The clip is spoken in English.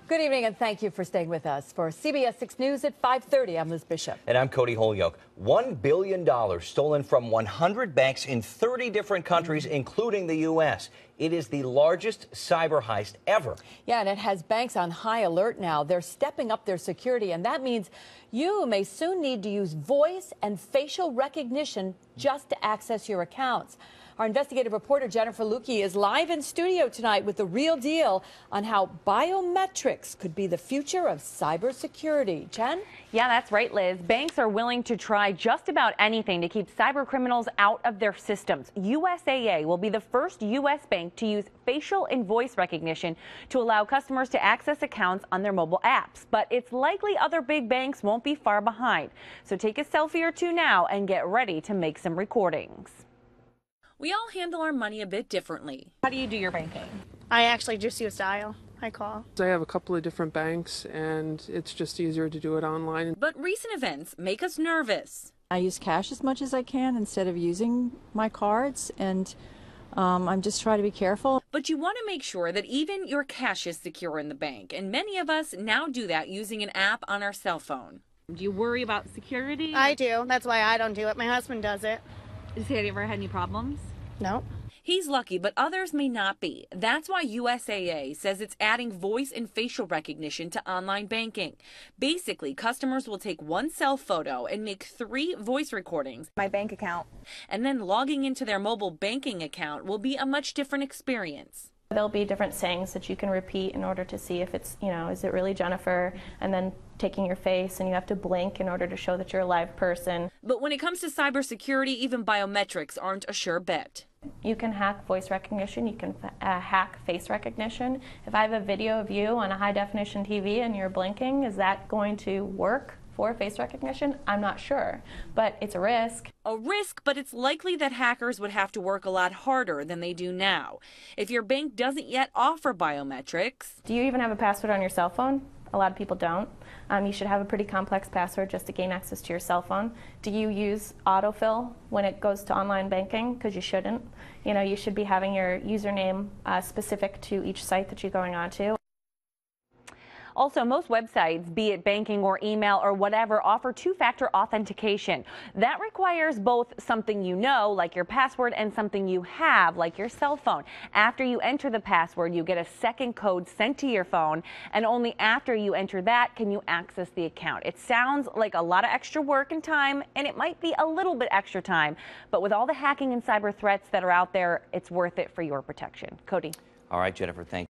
Good evening, and thank you for staying with us. For CBS 6 News at 5:30, I'm Liz Bishop. And I'm Cody Holyoke. $1 billion stolen from 100 banks in 30 different countries, including the U.S. It is the largest cyber heist ever. Yeah, and it has banks on high alert now. They're stepping up their security, and that means you may soon need to use voice and facial recognition just to access your accounts. Our investigative reporter Jennifer Lukey is live in studio tonight with the real deal on how biometrics could be the future of cybersecurity. Jen? Yeah, that's right, Liz. Banks are willing to try just about anything to keep cyber criminals out of their systems. USAA will be the first U.S. bank to use facial and voice recognition to allow customers to access accounts on their mobile apps. But it's likely other big banks won't be far behind. So take a selfie or two now and get ready to make some recordings. We all handle our money a bit differently. How do you do your banking? I actually just use dial. I call. I have a couple of different banks, and it's just easier to do it online. But recent events make us nervous. I use cash as much as I can instead of using my cards, and I'm just trying to be careful. But you want to make sure that even your cash is secure in the bank, and many of us now do that using an app on our cell phone. Do you worry about security? I do. That's why I don't do it. My husband does it. Have you ever had any problems? No. He's lucky, but others may not be. That's why USAA says it's adding voice and facial recognition to online banking. Basically, customers will take one cell photo and make 3 voice recordings. My bank account. And then logging into their mobile banking account will be a much different experience. There'll be different sayings that you can repeat in order to see if it's, is it really Jennifer? And then taking your face, and you have to blink in order to show that you're a live person. But when it comes to cybersecurity, even biometrics aren't a sure bet. You can hack voice recognition, you can hack face recognition. If I have a video of you on a high definition TV and you're blinking, is that going to work for face recognition? I'm not sure, but it's a risk. A risk, but it's likely that hackers would have to work a lot harder than they do now. If your bank doesn't yet offer biometrics. Do you even have a password on your cell phone? A lot of people don't. You should have a pretty complex password just to gain access to your cell phone. Do you use autofill when it goes to online banking? Because you shouldn't. You should be having your username specific to each site that you're going on to. Also, most websites, be it banking or email or whatever, offer 2-factor authentication. That requires both something you know, like your password, and something you have, like your cell phone. After you enter the password, you get a second code sent to your phone, and only after you enter that can you access the account. It sounds like a lot of extra work and time, and it might be a little bit extra time, but with all the hacking and cyber threats that are out there, it's worth it for your protection. Cody. All right, Jennifer, thank you.